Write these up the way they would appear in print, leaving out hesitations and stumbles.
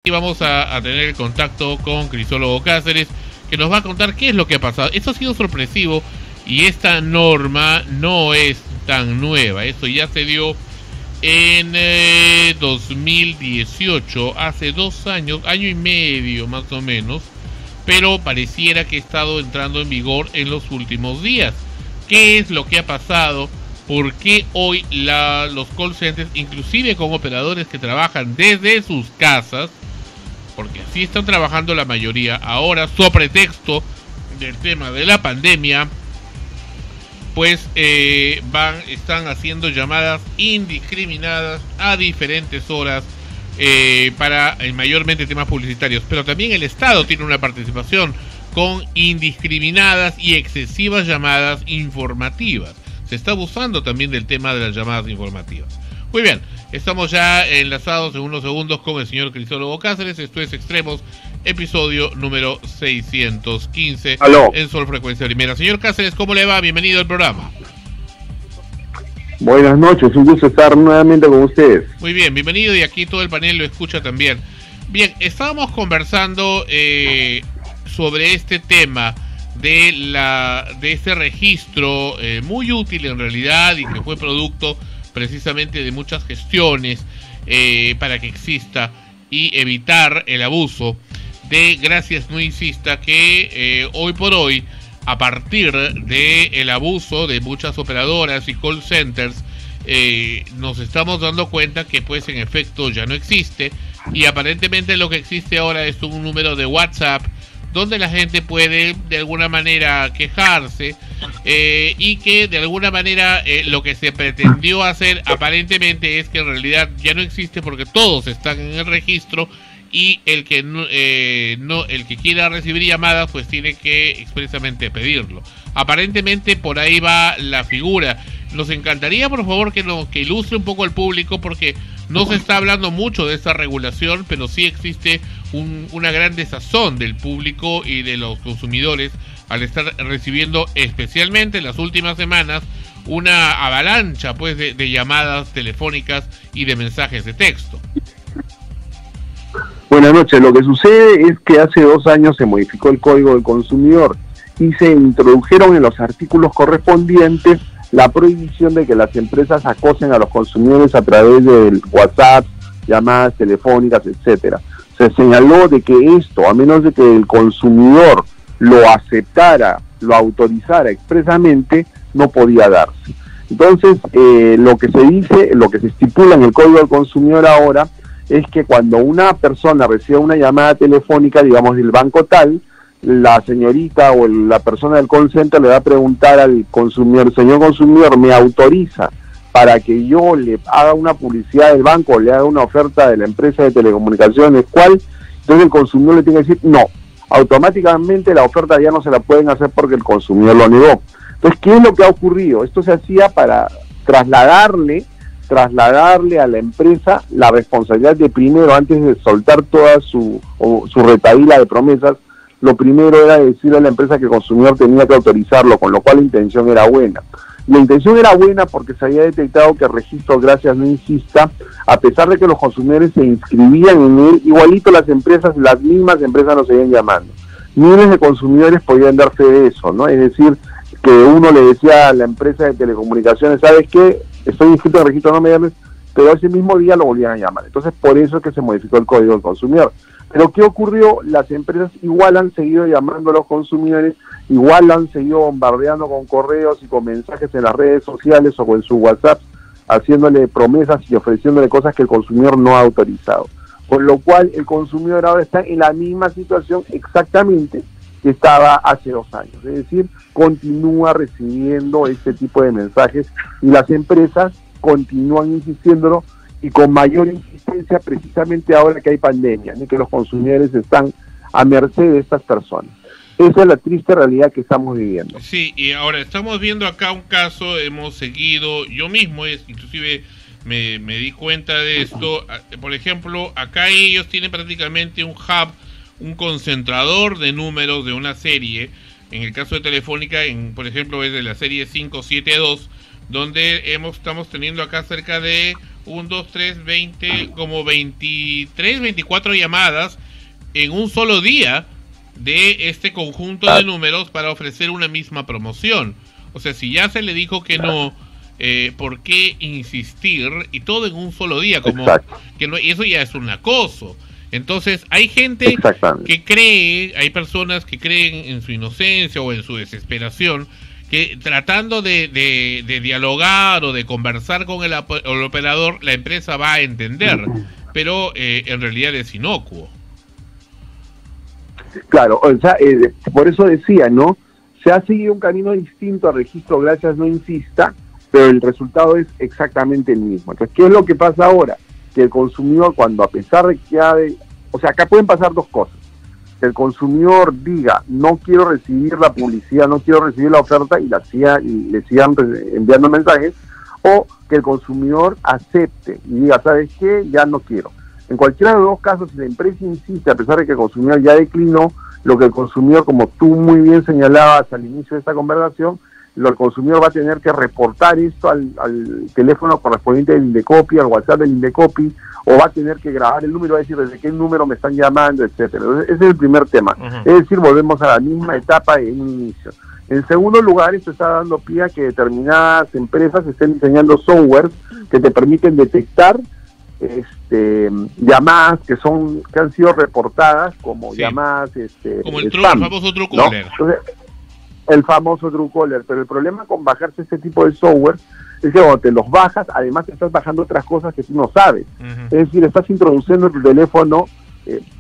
Y vamos a tener el contacto con Crisólogo Cáceres, que nos va a contar qué es lo que ha pasado. Esto ha sido sorpresivo y esta norma no es tan nueva. Esto ya se dio en 2018, hace 2 años, año y medio más o menos, pero pareciera que ha estado entrando en vigor en los últimos días. ¿Qué es lo que ha pasado? ¿Por qué hoy los call centers, inclusive con operadores que trabajan desde sus casas, porque así están trabajando la mayoría ahora, sobre pretexto del tema de la pandemia, pues están haciendo llamadas indiscriminadas a diferentes horas para mayormente temas publicitarios? Pero también el Estado tiene una participación con indiscriminadas y excesivas llamadas informativas. Se está abusando también del tema de las llamadas informativas. Muy bien, estamos ya enlazados en unos segundos con el señor Crisólogo Cáceres. Esto es Extremos, episodio número 615. Aló. En Sol Frecuencia Primera. Señor Cáceres, ¿cómo le va? Bienvenido al programa. Buenas noches, un gusto estar nuevamente con ustedes. Muy bien, bienvenido, y aquí todo el panel lo escucha también. Bien, estábamos conversando sobre este tema de este registro muy útil en realidad, y que fue producto precisamente de muchas gestiones para que exista y evitar el abuso de Gracias No Insista, que hoy por hoy, a partir del abuso de muchas operadoras y call centers, nos estamos dando cuenta que pues en efecto ya no existe, y aparentemente lo que existe ahora es un número de WhatsApp donde la gente puede de alguna manera quejarse, y que de alguna manera lo que se pretendió hacer aparentemente es que en realidad ya no existe, porque todos están en el registro, y el que el que quiera recibir llamadas pues tiene que expresamente pedirlo. Aparentemente por ahí va la figura. Nos encantaría, por favor, que ilustre un poco al público, porque no se está hablando mucho de esta regulación, pero sí existe una gran desazón del público y de los consumidores al estar recibiendo, especialmente en las últimas semanas, una avalancha pues de llamadas telefónicas y de mensajes de texto. Buenas noches. Lo que sucede es que hace 2 años se modificó el Código del Consumidor y se introdujeron en los artículos correspondientes la prohibición de que las empresas acosen a los consumidores a través del WhatsApp, llamadas telefónicas, etcétera. Se señaló de que esto, a menos de que el consumidor lo aceptara, lo autorizara expresamente, no podía darse. Entonces, lo que se dice, lo que se estipula en el Código del Consumidor ahora, es que cuando una persona recibe una llamada telefónica, digamos, del banco tal, la señorita o la persona del call center le va a preguntar al consumidor: señor consumidor, ¿me autoriza para que yo le haga una publicidad del banco o le haga una oferta de la empresa de telecomunicaciones? ¿Cuál? Entonces el consumidor le tiene que decir no. Automáticamente la oferta ya no se la pueden hacer porque el consumidor lo negó. Entonces, ¿qué es lo que ha ocurrido? Esto se hacía para trasladarle a la empresa la responsabilidad de primero, antes de soltar toda su retahíla de promesas, lo primero era decirle a la empresa que el consumidor tenía que autorizarlo, con lo cual la intención era buena. La intención era buena porque se había detectado que el registro Gracias No Insista, a pesar de que los consumidores se inscribían en él, igualito las mismas empresas nos seguían llamando. Miles de consumidores podían dar fe de eso, ¿no? Es decir, que uno le decía a la empresa de telecomunicaciones: ¿sabes qué? Estoy inscrito en el registro, no me llames, pero ese mismo día lo volvían a llamar. Entonces, por eso es que se modificó el Código del Consumidor. Pero ¿qué ocurrió? Las empresas igual han seguido llamando a los consumidores, igual han seguido bombardeando con correos y con mensajes en las redes sociales o con su WhatsApp, haciéndole promesas y ofreciéndole cosas que el consumidor no ha autorizado. Con lo cual, el consumidor ahora está en la misma situación exactamente que estaba hace 2 años. Es decir, continúa recibiendo este tipo de mensajes y las empresas continúan insistiéndolo, y con mayor insistencia precisamente ahora que hay pandemia, y que los consumidores están a merced de estas personas. Esa es la triste realidad que estamos viviendo. Sí, y ahora estamos viendo acá un caso, hemos seguido, yo mismo inclusive me di cuenta de esto. Por ejemplo, acá ellos tienen prácticamente un hub, un concentrador de números de una serie. En el caso de Telefónica, por ejemplo, es de la serie 572, donde estamos teniendo acá cerca de 1, 2, 3, 20, como 23, 24 llamadas en un solo día de este conjunto de números para ofrecer una misma promoción. O sea, si ya se le dijo que no, ¿por qué insistir? Y todo en un solo día, como que no, y eso ya es un acoso. Entonces, hay gente que cree, hay personas que creen en su inocencia o en su desesperación, que tratando de dialogar o de conversar con el operador, la empresa va a entender, pero en realidad es inocuo. Claro, o sea, por eso decía, ¿no? Se ha seguido un camino distinto al registro Gracias No Insista, pero el resultado es exactamente el mismo. Entonces, ¿qué es lo que pasa ahora? Que el consumidor, cuando a pesar de que o sea, acá pueden pasar dos cosas. Que el consumidor diga, no quiero recibir la publicidad, no quiero recibir la oferta y le sigan enviando mensajes, o que el consumidor acepte y diga, ¿sabes qué? Ya no quiero. En cualquiera de los dos casos, si la empresa insiste, a pesar de que el consumidor ya declinó, lo que el consumidor, como tú muy bien señalabas al inicio de esta conversación, el consumidor va a tener que reportar esto al teléfono correspondiente del Indecopi, al WhatsApp del Indecopi, o va a tener que grabar el número, va a decir desde qué número me están llamando, etcétera. Ese es el primer tema. Es decir, volvemos a la misma etapa de un inicio. En segundo lugar, esto está dando pie a que determinadas empresas estén diseñando software que te permiten detectar llamadas que han sido reportadas como llamadas como el spam, famoso Truecaller, ¿no? Entonces, el famoso Truecaller, pero el problema con bajarse este tipo de software es que cuando te los bajas, además te estás bajando otras cosas que tú no sabes. Es decir, estás introduciendo en tu teléfono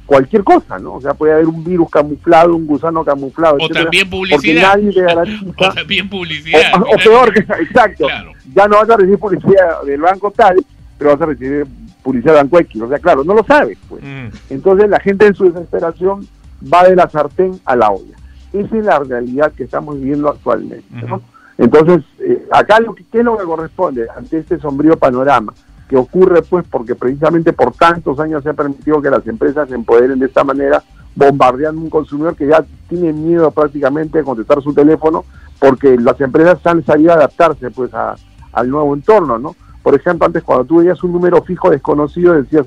cualquier cosa, ¿no? O sea, puede haber un virus camuflado, un gusano camuflado, o etcétera, también publicidad, porque nadie te garantiza, o también publicidad, o peor, exacto, claro. Ya no vas a recibir publicidad del banco tal, pero vas a recibir publicidad de Banco X, o sea, claro, no lo sabes, pues. Entonces la gente en su desesperación va de la sartén a la olla. Esa es la realidad que estamos viviendo actualmente, ¿no? Entonces, acá ¿qué es lo que corresponde ante este sombrío panorama? Que ocurre pues porque precisamente por tantos años se ha permitido que las empresas se empoderen de esta manera, bombardeando un consumidor que ya tiene miedo prácticamente de contestar su teléfono, porque las empresas han sabido adaptarse pues al nuevo entorno, ¿no? Por ejemplo, antes cuando tú veías un número fijo desconocido decías,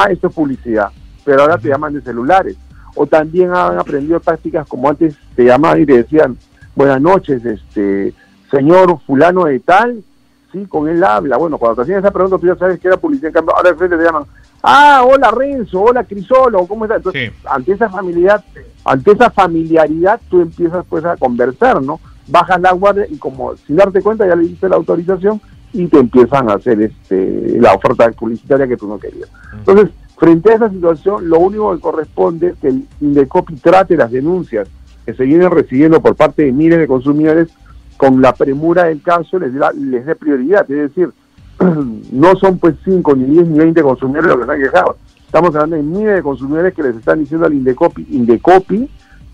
esto es publicidad, pero ahora te llaman de celulares. O también han aprendido tácticas como antes te llamaban y te decían, buenas noches, señor fulano de tal, sí, con él habla. Bueno, cuando te hacían esa pregunta tú ya sabes que era publicidad, en cambio ahora de frente te llaman, hola Renzo, hola Crisolo, ¿cómo estás? Entonces, ante esa familiaridad tú empiezas pues a conversar, ¿no? Bajas la guardia y como sin darte cuenta ya le diste la autorización y te empiezan a hacer la oferta publicitaria que tú no querías. Entonces, frente a esa situación, lo único que corresponde es que el Indecopi trate las denuncias que se vienen recibiendo por parte de miles de consumidores con la premura del caso, les dé prioridad. Es decir, no son pues 5, ni 10, ni 20 consumidores los que se han quejado. Estamos hablando de miles de consumidores que les están diciendo al Indecopi,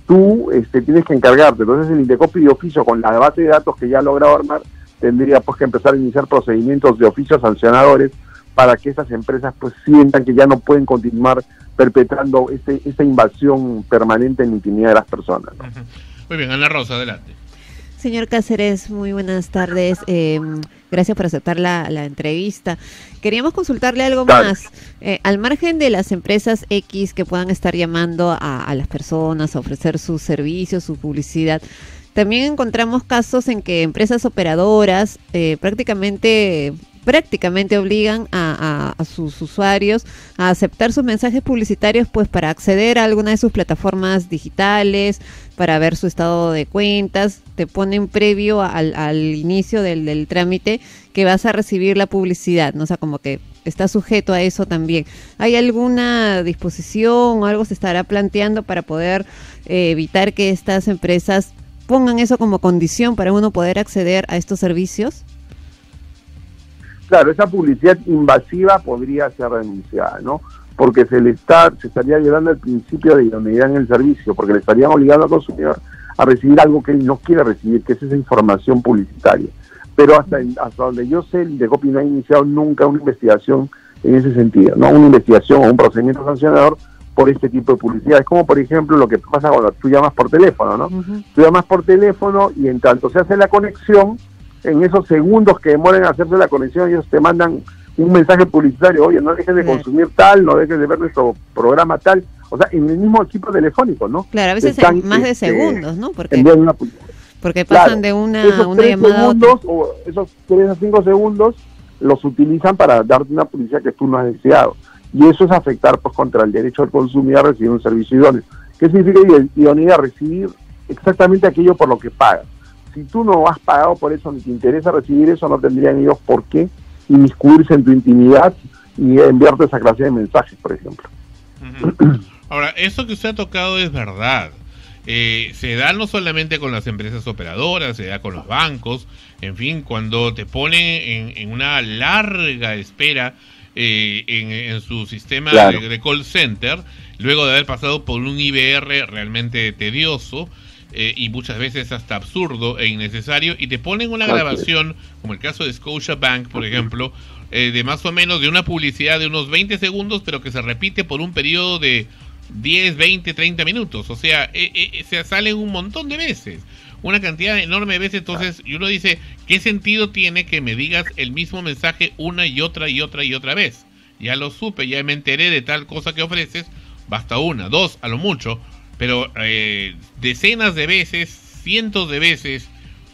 tú tienes que encargarte. Entonces el Indecopi de oficio, con la base de datos que ya ha logrado armar, tendría pues que empezar a iniciar procedimientos de oficio sancionadores para que esas empresas pues sientan que ya no pueden continuar perpetrando esta invasión permanente en la intimidad de las personas, ¿no? Muy bien, Ana Rosa, adelante. Señor Cáceres, muy buenas tardes. Gracias por aceptar la entrevista. Queríamos consultarle algo más. Al margen de las empresas X que puedan estar llamando a las personas a ofrecer sus servicios, su publicidad, también encontramos casos en que empresas operadoras prácticamente obligan a sus usuarios a aceptar sus mensajes publicitarios pues para acceder a alguna de sus plataformas digitales, para ver su estado de cuentas. Te ponen previo al inicio del trámite que vas a recibir la publicidad, ¿no? O sea, como que está sujeto a eso también. ¿Hay alguna disposición o algo se estará planteando para poder evitar que estas empresas pongan eso como condición para uno poder acceder a estos servicios? Claro, esa publicidad invasiva podría ser denunciada, ¿no? Porque se estaría violando el principio de idoneidad en el servicio, porque le estarían obligando al consumidor a recibir algo que él no quiere recibir, que es esa información publicitaria. Pero hasta donde yo sé, el Indecopi no ha iniciado nunca una investigación en ese sentido, ¿no? Una investigación o un procedimiento sancionador por este tipo de publicidad. Es como, por ejemplo, lo que pasa cuando tú llamas por teléfono, ¿no? Tú llamas por teléfono y en tanto se hace la conexión, en esos segundos que demoran en hacerse la conexión, ellos te mandan un mensaje publicitario, oye, no dejes de consumir tal, no dejes de ver nuestro programa tal, o sea, en el mismo equipo telefónico, ¿no? Claro, a veces están, en más de segundos, ¿no? Porque pasan claro, de una esos llamada segundos, a otra. o esos 3 a 5 segundos los utilizan para darte una publicidad que tú no has deseado. Y eso es afectar pues contra el derecho del consumidor a recibir un servicio idóneo. ¿Qué significa idoneidad? Recibir exactamente aquello por lo que pagas. Si tú no has pagado por eso ni te interesa recibir eso, no tendrían ellos por qué inmiscuirse en tu intimidad y enviarte esa clase de mensajes, por ejemplo. Ahora, eso que usted ha tocado es verdad. Se da no solamente con las empresas operadoras, se da con los bancos, en fin, cuando te ponen en una larga espera en su sistema de call center, luego de haber pasado por un IVR realmente tedioso y muchas veces hasta absurdo e innecesario, y te ponen una grabación, como el caso de Scotiabank, por ejemplo, de más o menos de una publicidad de unos 20 segundos, pero que se repite por un periodo de 10, 20, 30 minutos, o sea, se salen un montón de veces, una cantidad enorme de veces. Entonces, y uno dice, ¿qué sentido tiene que me digas el mismo mensaje una y otra vez? Ya lo supe, ya me enteré de tal cosa que ofreces, basta una, dos, a lo mucho, pero decenas de veces, cientos de veces,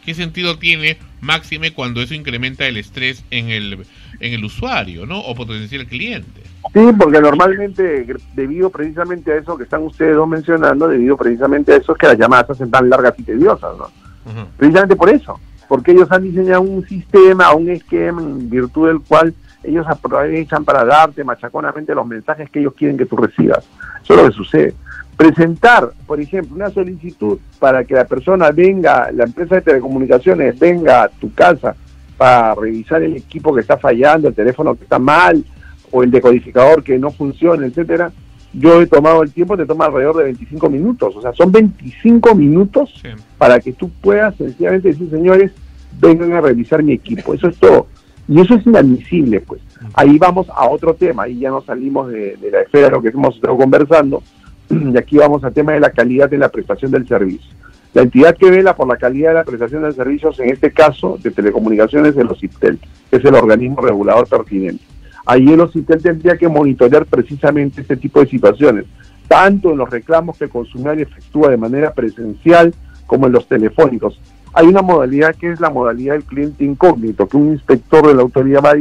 ¿qué sentido tiene? Máxime cuando eso incrementa el estrés en el usuario, ¿no? O potencial cliente. Sí, porque normalmente, debido precisamente a eso que están ustedes dos mencionando, debido precisamente a eso es que las llamadas se hacen tan largas y tediosas, ¿no? Precisamente por eso, porque ellos han diseñado un sistema, un esquema en virtud del cual ellos aprovechan para darte machaconamente los mensajes que ellos quieren que tú recibas. Eso es lo que sucede. Presentar, por ejemplo, una solicitud para que la persona venga, la empresa de telecomunicaciones venga a tu casa para revisar el equipo que está fallando, el teléfono que está mal, o el decodificador que no funciona, etcétera. Yo he tomado el tiempo, te toma alrededor de 25 minutos, o sea, son 25 minutos para que tú puedas sencillamente decir, señores, vengan a revisar mi equipo, eso es todo, y eso es inadmisible, pues. Ahí vamos a otro tema, ahí ya nos salimos de la esfera de lo que hemos estado conversando, y aquí vamos al tema de la calidad de la prestación del servicio. La entidad que vela por la calidad de la prestación de servicios, en este caso de telecomunicaciones, es el OCIPTEL, que es el organismo regulador pertinente. Ahí el OCIPTEL tendría que monitorear precisamente este tipo de situaciones, tanto en los reclamos que el consumidor efectúa de manera presencial como en los telefónicos. Hay una modalidad que es la modalidad del cliente incógnito, que un inspector de la autoridad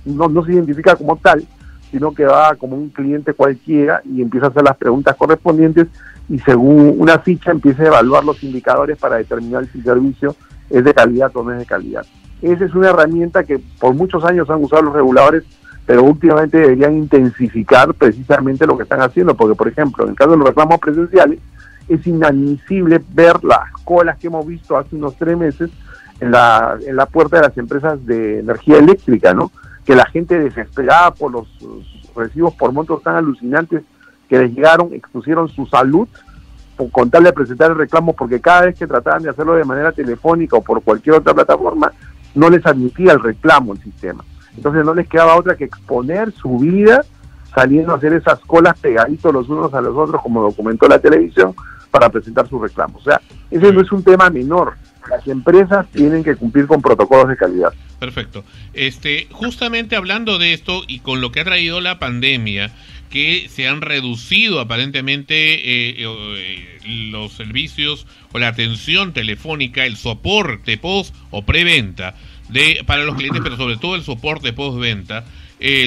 no se identifica como tal, sino que va como un cliente cualquiera y empieza a hacer las preguntas correspondientes y según una ficha empieza a evaluar los indicadores para determinar si el servicio es de calidad o no es de calidad. Esa es una herramienta que por muchos años han usado los reguladores, pero últimamente deberían intensificar precisamente lo que están haciendo, porque por ejemplo, en el caso de los reclamos presenciales, es inadmisible ver las colas que hemos visto hace unos 3 meses en la puerta de las empresas de energía eléctrica, ¿no? Que la gente desesperada por los recibos por montos tan alucinantes que les llegaron, expusieron su salud con tal de presentar el reclamo, porque cada vez que trataban de hacerlo de manera telefónica o por cualquier otra plataforma, no les admitía el reclamo el sistema. Entonces no les quedaba otra que exponer su vida saliendo a hacer esas colas pegaditos los unos a los otros, como documentó la televisión, para presentar sus reclamos. O sea, ese no es un tema menor. Las empresas tienen que cumplir con protocolos de calidad. Perfecto. Justamente hablando de esto y con lo que ha traído la pandemia, que se han reducido aparentemente los servicios o la atención telefónica, el soporte post o preventa para los clientes, pero sobre todo el soporte postventa.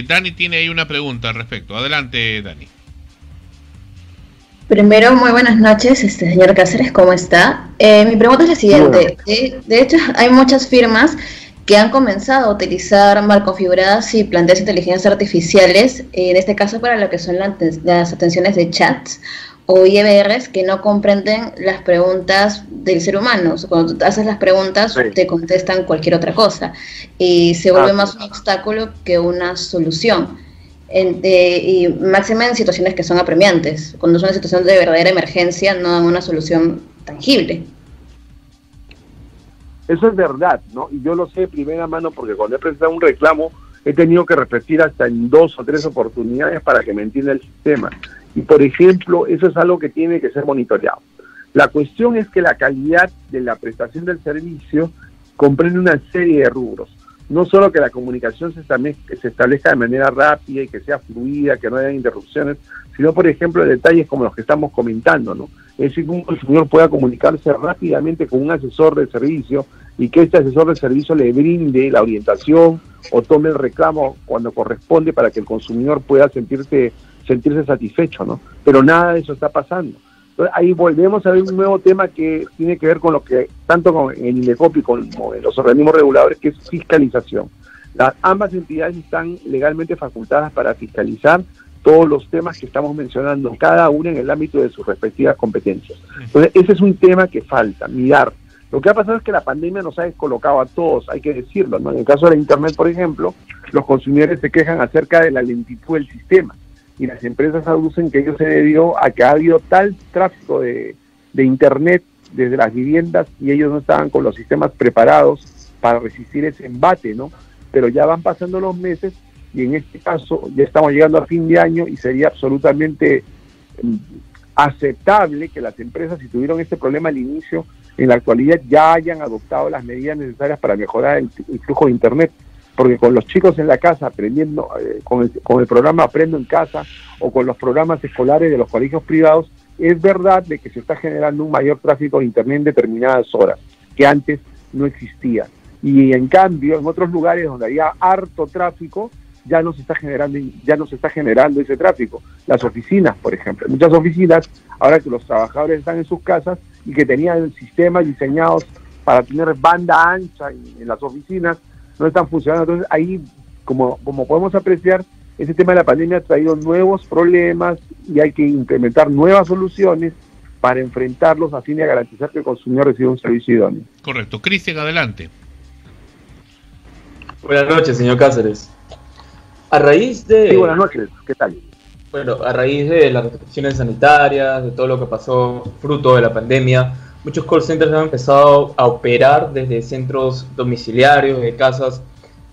Dani tiene ahí una pregunta al respecto. Adelante, Dani. Primero, muy buenas noches, señor Cáceres, ¿cómo está? Mi pregunta es la siguiente. De hecho, hay muchas firmas que han comenzado a utilizar mal configuradas y planteas de inteligencias artificiales, en este caso para lo que son las atenciones de chats o IVRs que no comprenden las preguntas del ser humano. O sea, cuando tú haces las preguntas, te contestan cualquier otra cosa y se vuelve más un obstáculo que una solución. Y máximo en situaciones que son apremiantes, cuando es una situación de verdadera emergencia, no dan una solución tangible. Eso es verdad, ¿no? Y yo lo sé de primera mano porque cuando he presentado un reclamo he tenido que repetir hasta en 2 o 3 oportunidades para que me entienda el sistema. Y por ejemplo, eso es algo que tiene que ser monitoreado. La cuestión es que la calidad de la prestación del servicio comprende una serie de rubros. no solo que la comunicación se establezca de manera rápida y que sea fluida, que no haya interrupciones, sino, por ejemplo, detalles como los que estamos comentando, ¿no? Es decir, que un consumidor pueda comunicarse rápidamente con un asesor de servicio y que este asesor de servicio le brinde la orientación o tome el reclamo cuando corresponde para que el consumidor pueda sentirse satisfecho, ¿no? Pero nada de eso está pasando. Entonces, ahí volvemos a ver un nuevo tema que tiene que ver con lo que, tanto con el INDECOPI como en los organismos reguladores, que es fiscalización. Ambas entidades están legalmente facultadas para fiscalizar todos los temas que estamos mencionando, cada una en el ámbito de sus respectivas competencias. Entonces, ese es un tema que falta, mirar. Lo que ha pasado es que la pandemia nos ha descolocado a todos, hay que decirlo, ¿no? En el caso de la Internet, por ejemplo, los consumidores se quejan acerca de la lentitud del sistema, y las empresas aducen que ello se debió a que ha habido tal tráfico de Internet desde las viviendas y ellos no estaban con los sistemas preparados para resistir ese embate, ¿no? Pero ya van pasando los meses y en este caso ya estamos llegando a fin de año y sería absolutamente aceptable que las empresas, si tuvieron este problema al inicio, en la actualidad ya hayan adoptado las medidas necesarias para mejorar el flujo de Internet, porque con los chicos en la casa aprendiendo, con el programa Aprendo en Casa o con los programas escolares de los colegios privados, es verdad de que se está generando un mayor tráfico de Internet en determinadas horas, que antes no existía. Y en cambio, en otros lugares donde había harto tráfico, ya no se está generando ese tráfico. Las oficinas, por ejemplo. Muchas oficinas, ahora que los trabajadores están en sus casas y que tenían sistemas diseñados para tener banda ancha en las oficinas, no están funcionando. Entonces ahí, como podemos apreciar, ese tema de la pandemia ha traído nuevos problemas y hay que implementar nuevas soluciones para enfrentarlos a fin de garantizar que el consumidor reciba un servicio idóneo. Correcto. Cristian, adelante. Buenas noches, señor Cáceres. A raíz de... Sí, buenas noches. ¿Qué tal? Bueno, a raíz de las restricciones sanitarias, de todo lo que pasó fruto de la pandemia, muchos call centers han empezado a operar desde centros domiciliarios, de casas.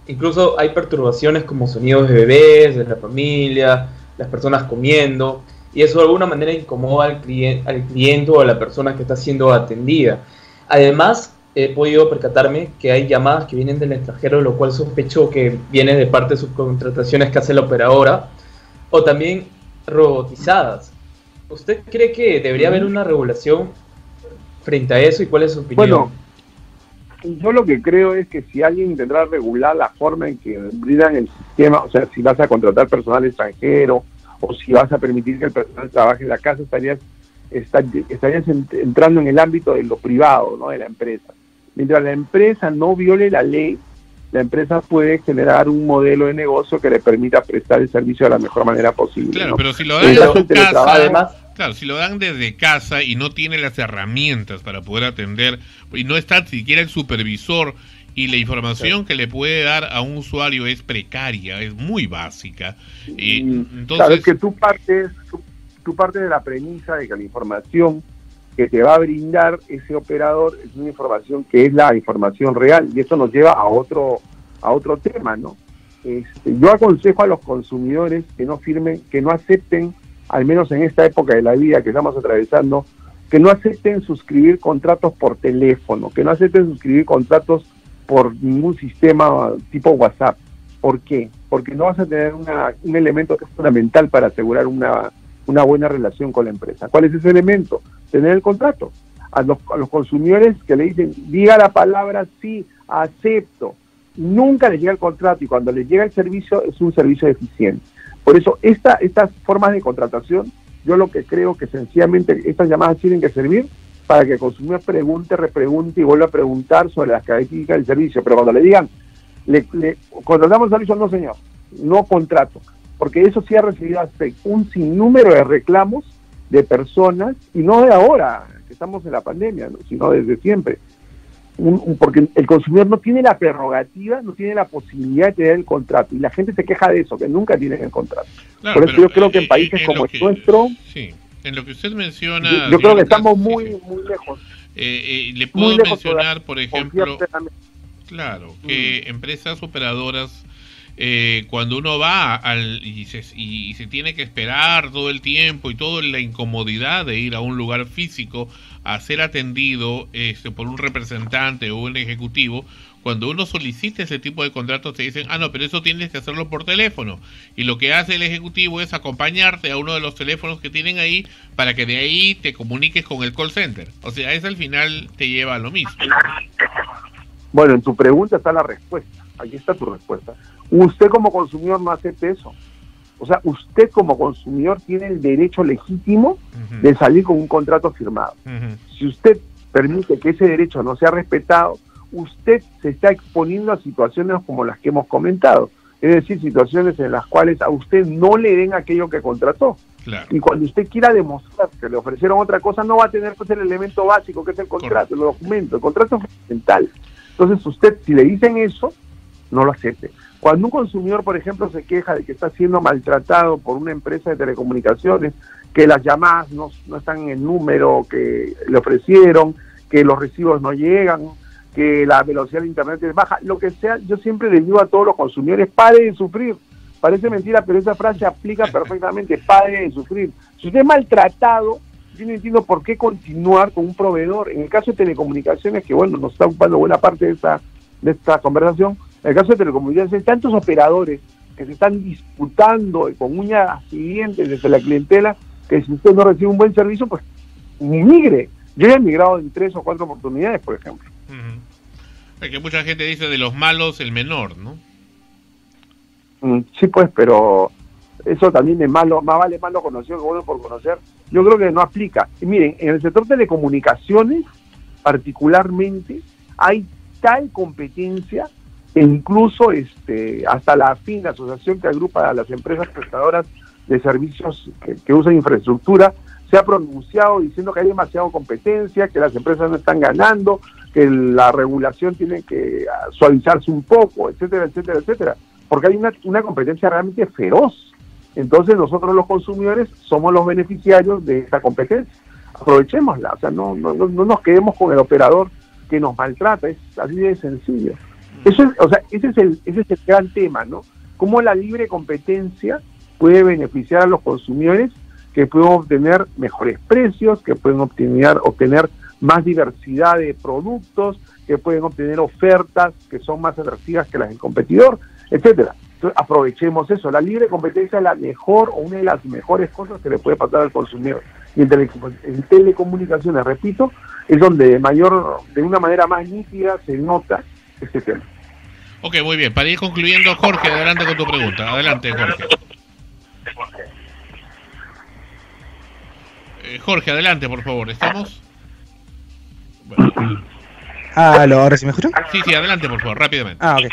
Incluso hay perturbaciones como sonidos de bebés, de la familia, las personas comiendo, y eso de alguna manera incomoda al cliente o a la persona que está siendo atendida. Además, he podido percatarme que hay llamadas que vienen del extranjero, lo cual sospecho que viene de parte de subcontrataciones que hace la operadora, o también robotizadas. ¿Usted cree que debería haber una regulación frente a eso y cuál es su opinión? Bueno, yo lo que creo es que si alguien intentará regular la forma en que brindan el sistema, o sea, si vas a contratar personal extranjero o si vas a permitir que el personal trabaje en la casa, estarías entrando en el ámbito de lo privado, ¿no? De la empresa. Mientras la empresa no viole la ley, la empresa puede generar un modelo de negocio que le permita prestar el servicio de la mejor manera posible. Claro, ¿no? pero si lo dan desde casa, además, claro, si lo dan desde casa y no tiene las herramientas para poder atender, y no está siquiera el supervisor, y la información que le puede dar a un usuario es precaria, es muy básica. Entonces, claro, es que tú partes de la premisa de que la información que te va a brindar ese operador es una información que es la información real, y eso nos lleva a otro tema, ¿no? Yo aconsejo a los consumidores que no firmen, que no acepten, al menos en esta época de la vida que estamos atravesando, que no acepten suscribir contratos por teléfono, que no acepten suscribir contratos por ningún sistema tipo WhatsApp. ¿Por qué? Porque no vas a tener un elemento que es fundamental para asegurar una buena relación con la empresa. ¿Cuál es ese elemento? Tener el contrato. A los consumidores que le dicen, diga la palabra sí, acepto, nunca les llega el contrato, y cuando les llega el servicio es un servicio deficiente. Por eso estas formas de contratación, yo lo que creo que sencillamente estas llamadas tienen que servir para que el consumidor pregunte, repregunte y vuelva a preguntar sobre las características del servicio. Pero cuando le digan, le contratamos el servicio, no señor, no contrato. Porque eso sí ha recibido un sinnúmero de reclamos de personas, y no de ahora, que estamos en la pandemia, ¿no? Sino desde siempre. Porque el consumidor no tiene la prerrogativa, no tiene la posibilidad de tener el contrato, y la gente se queja de eso, que nunca tienen el contrato. claro, por eso yo creo que en países como el nuestro... Sí, en lo que usted menciona... Yo creo que estamos muy lejos. Le puedo mencionar, por ejemplo... Claro, que empresas operadoras cuando uno va y se tiene que esperar todo el tiempo y toda la incomodidad de ir a un lugar físico a ser atendido por un representante o un ejecutivo, cuando uno solicita ese tipo de contratos te dicen, no, pero eso tienes que hacerlo por teléfono, y lo que hace el ejecutivo es acompañarte a uno de los teléfonos que tienen ahí para que de ahí te comuniques con el call center. O sea, eso al final te lleva a lo mismo. Bueno, en tu pregunta está la respuesta. Aquí está tu respuesta. Usted como consumidor no acepte eso. O sea, usted como consumidor tiene el derecho legítimo de salir con un contrato firmado. Si usted permite que ese derecho no sea respetado, usted se está exponiendo a situaciones como las que hemos comentado. Es decir, situaciones en las cuales a usted no le den aquello que contrató. Claro. Y cuando usted quiera demostrar que le ofrecieron otra cosa, no va a tener pues el elemento básico que es el contrato, el documento. El contrato es fundamental. Entonces usted, si le dicen eso, no lo acepte. Cuando un consumidor, por ejemplo, se queja de que está siendo maltratado por una empresa de telecomunicaciones, que las llamadas no están en el número que le ofrecieron, que los recibos no llegan, que la velocidad de internet es baja, lo que sea, yo siempre les digo a todos los consumidores, pare de sufrir. Parece mentira, pero esa frase aplica perfectamente, pare de sufrir. Si usted es maltratado, yo no entiendo por qué continuar con un proveedor. En el caso de telecomunicaciones, que bueno, nos está ocupando buena parte de esta conversación, en el caso de telecomunicaciones hay tantos operadores que se están disputando con uñas y dientes desde la clientela, que si usted no recibe un buen servicio, pues migre. Yo he migrado en 3 o 4 oportunidades, por ejemplo. Es que mucha gente dice de los malos el menor, ¿no? Sí, pues, pero eso también es malo, más vale malo conocido que bueno por conocer. Yo creo que no aplica. Y miren, en el sector telecomunicaciones, particularmente, hay tal competencia que incluso hasta la AFIN, la asociación que agrupa a las empresas prestadoras de servicios que usan infraestructura, se ha pronunciado diciendo que hay demasiada competencia, que las empresas no están ganando, que la regulación tiene que suavizarse un poco, etcétera, etcétera, etcétera, porque hay una competencia realmente feroz. Entonces nosotros los consumidores somos los beneficiarios de esta competencia. Aprovechémosla, o sea, no nos quedemos con el operador que nos maltrata, es así de sencillo. Eso es, o sea, ese es el gran tema, ¿no? Cómo la libre competencia puede beneficiar a los consumidores, que pueden obtener mejores precios, que pueden obtener más diversidad de productos, que pueden obtener ofertas que son más atractivas que las del competidor, etcétera. Entonces, aprovechemos eso. La libre competencia es la mejor o una de las mejores cosas que le puede pasar al consumidor. Y en telecomunicaciones, repito, es donde de una manera más nítida se nota este tema. Ok, muy bien. Para ir concluyendo, Jorge, adelante con tu pregunta. Adelante, Jorge. Jorge, adelante, por favor. ¿Estamos? Bueno. ¿Ahora sí me escuchan? Sí, adelante, por favor, rápidamente. Ok.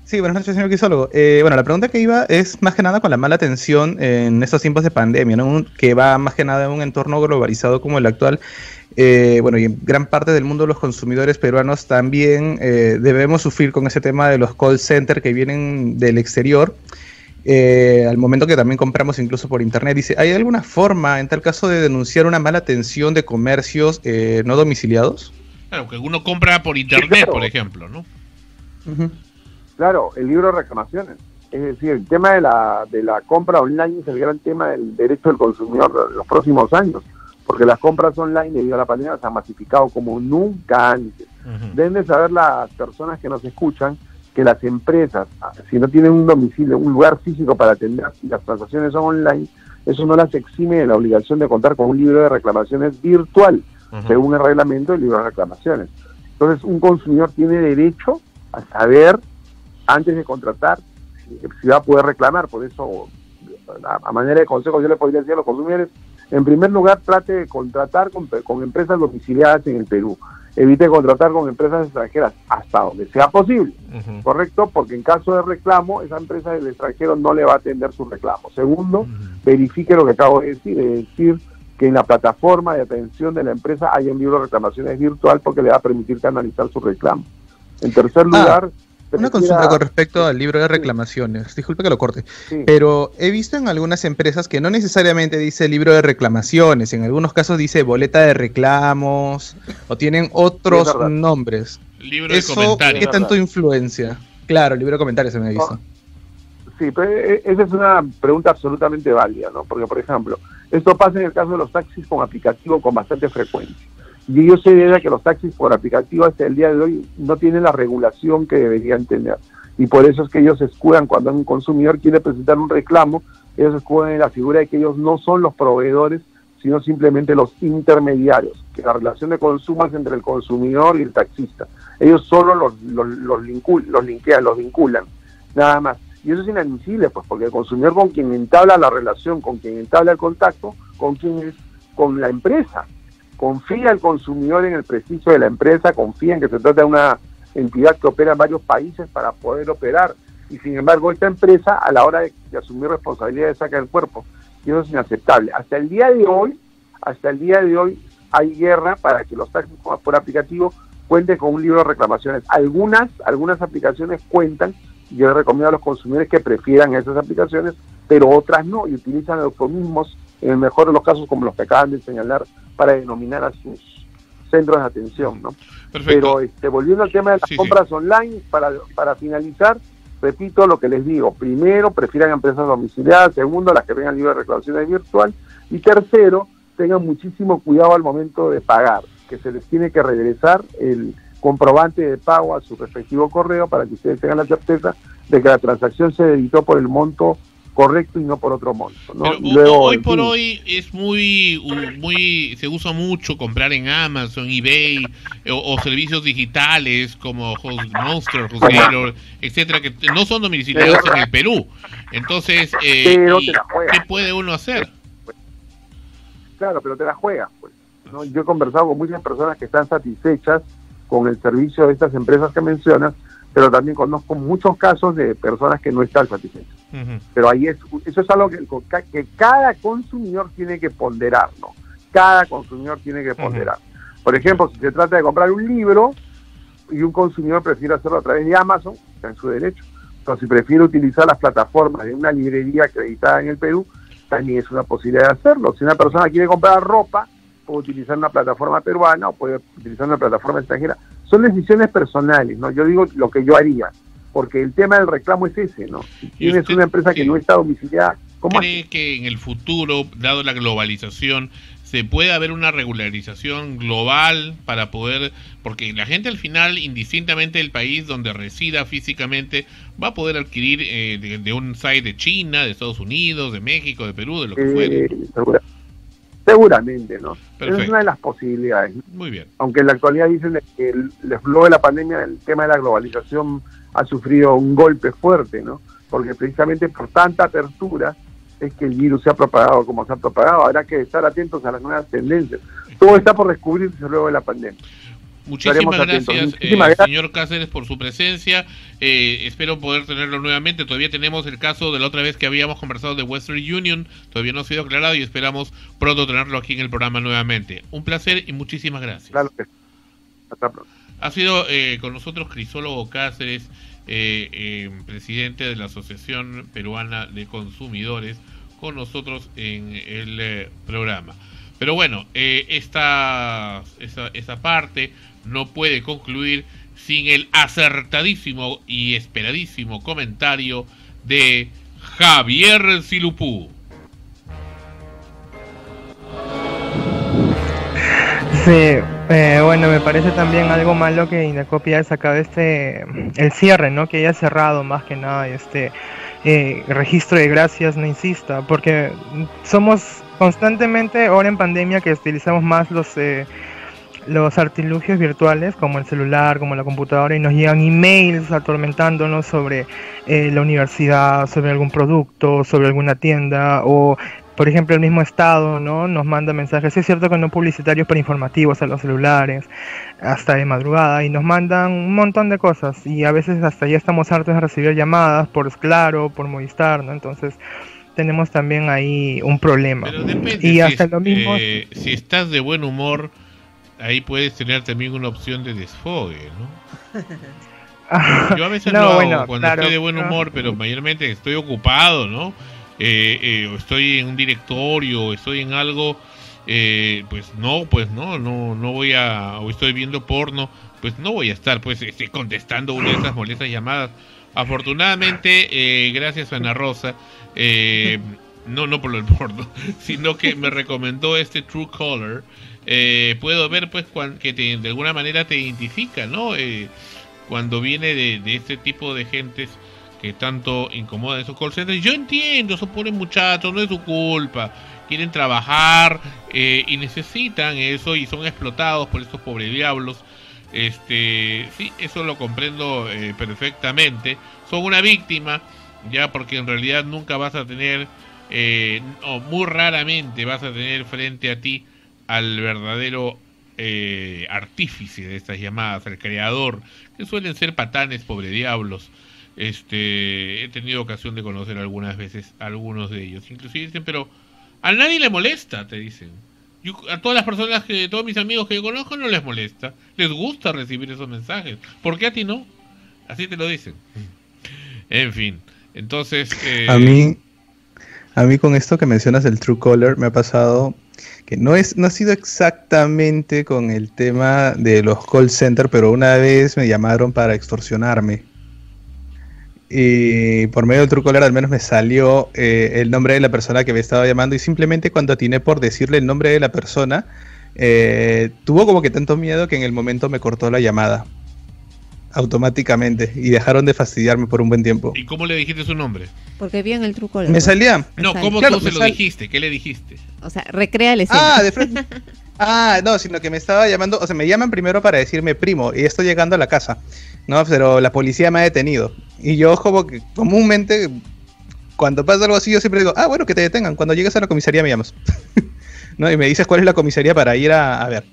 Sí, buenas noches, señor Quisólogo. Bueno, la pregunta que iba es más que nada con la mala atención en estos tiempos de pandemia, ¿no? Que va más que nada en un entorno globalizado como el actual. Bueno, y en gran parte del mundo los consumidores peruanos también debemos sufrir con ese tema de los call centers que vienen del exterior. Al momento que también compramos incluso por internet. Dice, ¿hay alguna forma en tal caso de denunciar una mala atención de comercios no domiciliados? Claro, que uno compra por internet, sí, claro. Por ejemplo, ¿no? Claro, el libro de reclamaciones. Es decir, el tema de la compra online es el gran tema del derecho del consumidor de los próximos años, porque las compras online debido a la pandemia se han masificado como nunca antes. Deben de saber las personas que nos escuchan que las empresas, si no tienen un domicilio, un lugar físico para atender y las transacciones son online, eso no las exime de la obligación de contar con un libro de reclamaciones virtual, según el reglamento del libro de reclamaciones. Entonces, un consumidor tiene derecho a saber, antes de contratar, si va a poder reclamar. Por eso, a manera de consejo, yo le podría decir a los consumidores, en primer lugar, trate de contratar con empresas domiciliadas en el Perú. Evite contratar con empresas extranjeras hasta donde sea posible, ¿correcto? Porque en caso de reclamo, esa empresa del extranjero no le va a atender su reclamo. Segundo, verifique lo que acabo de decir, es decir, que en la plataforma de atención de la empresa haya un libro de reclamaciones virtual, porque le va a permitir canalizar su reclamo. En tercer lugar... Una consulta con respecto al libro de reclamaciones. Disculpe que lo corte. Sí. Pero he visto en algunas empresas que no necesariamente dice libro de reclamaciones. En algunos casos dice boleta de reclamos o tienen otros nombres. Libro de comentarios. ¿Qué tanto influencia? Claro, libro de comentarios se me dice. Sí, pero esa es una pregunta absolutamente válida, ¿no? Porque, por ejemplo, esto pasa en el caso de los taxis con aplicativo con bastante frecuencia. Y yo sé de que los taxis por aplicativo hasta el día de hoy no tienen la regulación que deberían tener. Y por eso es que ellos se escudan cuando un consumidor quiere presentar un reclamo, ellos se escudan en la figura de que ellos no son los proveedores, sino simplemente los intermediarios, que la relación de consumo es entre el consumidor y el taxista. Ellos solo los vinculan, nada más. Y eso es inadmisible, pues, porque el consumidor con quien entabla la relación, con quien entabla el contacto, con la empresa. Confía el consumidor en el prestigio de la empresa, confía en que se trata de una entidad que opera en varios países para poder operar. Y sin embargo, esta empresa, a la hora de asumir responsabilidades, saca el cuerpo. Y eso es inaceptable. Hasta el día de hoy, hay guerra para que los taxis por aplicativo cuenten con un libro de reclamaciones. Algunas aplicaciones cuentan, y yo recomiendo a los consumidores que prefieran esas aplicaciones, pero otras no, y utilizan eufemismos, en el mejor de los casos, como los que acaban de señalar, para denominar a sus centros de atención, ¿no? Perfecto. Pero volviendo al tema de las compras online, para finalizar, repito lo que les digo: primero, prefieran empresas domiciliadas; segundo, las que tengan libre de reclamaciones virtual; y tercero, tengan muchísimo cuidado al momento de pagar, que se les tiene que regresar el comprobante de pago a su respectivo correo para que ustedes tengan la certeza de que la transacción se debitó por el monto correcto y no por otro monto, ¿no? Luego, hoy por hoy es muy se usa mucho comprar en Amazon, eBay o servicios digitales como Monster, HostGator, etcétera, que no son domiciliados en el Perú. Entonces, ¿qué puede uno hacer? Claro, pero te la juegas, pues, ¿no? Yo he conversado con muchas personas que están satisfechas con el servicio de estas empresas que mencionas, pero también conozco muchos casos de personas que no están satisfechas. Pero ahí eso es algo que cada consumidor tiene que ponderar, ¿no? Cada consumidor tiene que ponderar. Por ejemplo, si se trata de comprar un libro y un consumidor prefiere hacerlo a través de Amazon, está en su derecho. Pero si prefiere utilizar las plataformas de una librería acreditada en el Perú, también es una posibilidad de hacerlo. Si una persona quiere comprar ropa, puede utilizar una plataforma peruana o puede utilizar una plataforma extranjera. Son decisiones personales, ¿no? Yo digo lo que yo haría, porque el tema del reclamo es ese, ¿no? Si tienes una empresa que no está domiciliada, ¿cómo cree que en el futuro, dado la globalización, se puede haber una regularización global para poder, porque la gente al final, indistintamente del país donde resida físicamente, va a poder adquirir de un site de China, de Estados Unidos, de México, de Perú, de lo que fuere? Seguramente, ¿no? Perfecto. Es una de las posibilidades. Muy bien. Aunque en la actualidad dicen que luego de la pandemia el tema de la globalización ha sufrido un golpe fuerte, ¿no? Porque precisamente por tanta apertura es que el virus se ha propagado como se ha propagado. Habrá que estar atentos a las nuevas tendencias. Todo está por descubrirse luego de la pandemia. Muchísimas gracias, señor Cáceres, por su presencia. Espero poder tenerlo nuevamente. Todavía tenemos el caso de la otra vez que habíamos conversado de Western Union. Todavía no ha sido aclarado y esperamos pronto tenerlo aquí en el programa nuevamente. Un placer y muchísimas gracias. Claro que sí. Hasta pronto. Ha sido con nosotros Crisólogo Cáceres, presidente de la Asociación Peruana de Consumidores, con nosotros en el programa. Pero bueno, esa parte no puede concluir sin el acertadísimo y esperadísimo comentario de Javier Silupú. Sí, bueno, me parece también algo malo que Indecopy haya sacado el cierre, ¿no? Que haya cerrado más que nada registro de gracias, no insista, porque somos constantemente, ahora en pandemia, que utilizamos más los artilugios virtuales, como el celular, como la computadora, y nos llegan emails atormentándonos sobre la universidad, sobre algún producto, sobre alguna tienda, o por ejemplo el mismo Estado, ¿no? Nos manda mensajes, es cierto que no publicitarios, pero informativos a los celulares, hasta de madrugada, y nos mandan un montón de cosas, y a veces hasta ya estamos hartos de recibir llamadas por Claro, por Movistar, ¿no? Entonces tenemos también ahí un problema. Pero depende, y hasta lo mismo, si estás de buen humor, ahí puedes tener también una opción de desfogue, ¿no? Yo a veces cuando estoy de buen humor, pero mayormente estoy ocupado, ¿no? O estoy en un directorio, o estoy en algo, pues no voy o estoy viendo porno, pues no voy a estar contestando una de esas molestas llamadas, Afortunadamente, gracias a Ana Rosa, no por el porno, sino que me recomendó este Truecaller. Puedo ver pues que de alguna manera te identifica, ¿no? Cuando viene de este tipo de gentes que tanto incomoda esos call centers. Yo entiendo, son pobres muchachos, no es su culpa, quieren trabajar y necesitan eso y son explotados por estos pobres diablos. Sí, eso lo comprendo perfectamente. Son una víctima, ya, porque en realidad nunca vas a tener, o muy raramente vas a tener frente a ti al verdadero artífice de estas llamadas, al creador, que suelen ser patanes, pobre diablos. He tenido ocasión de conocer algunas veces a algunos de ellos. Inclusive dicen, pero a nadie le molesta, te dicen. A todas las personas, todos mis amigos que yo conozco no les molesta. Les gusta recibir esos mensajes. ¿Por qué a ti no? Así te lo dicen. En fin, entonces... A mí con esto que mencionas del Truecaller me ha pasado que no ha sido exactamente con el tema de los call centers, pero una vez me llamaron para extorsionarme. Y por medio del Truecaller al menos me salió el nombre de la persona que me estaba llamando, y simplemente cuando atiné por decirle el nombre de la persona, tuvo como que tanto miedo que en el momento me cortó la llamada automáticamente y dejaron de fastidiarme por un buen tiempo. ¿Y cómo le dijiste su nombre? Porque vi en el Truecaller. Me salía. No, ¿cómo claro, tú se lo dijiste? ¿Qué le dijiste? O sea, recrea la escena. De frente. No, sino que me estaba llamando, o sea, me llaman primero para decirme primo, y estoy llegando a la casa, ¿no? Pero la policía me ha detenido. Y yo como que comúnmente, cuando pasa algo así, yo siempre digo, bueno, que te detengan, cuando llegues a la comisaría me llamas. ¿No? Y me dices cuál es la comisaría para ir a ver.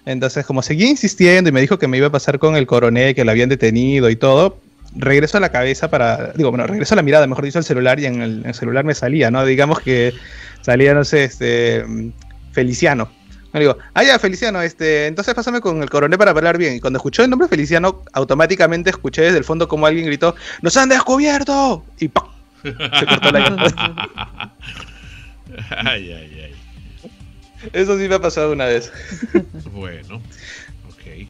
Entonces, como seguí insistiendo y me dijo que me iba a pasar con el coronel, que lo habían detenido y todo, regreso a la cabeza regreso a la mirada, mejor dicho, al celular, y en el celular me salía, ¿no? Digamos que salía, no sé, Feliciano. Me digo, ya, Feliciano, entonces pásame con el coronel para hablar bien. Y cuando escuchó el nombre Feliciano, automáticamente escuché desde el fondo como alguien gritó, ¡nos han descubierto! Y ¡pum! Se cortó la llamada. Ay. Eso sí me ha pasado una vez. Bueno, ok.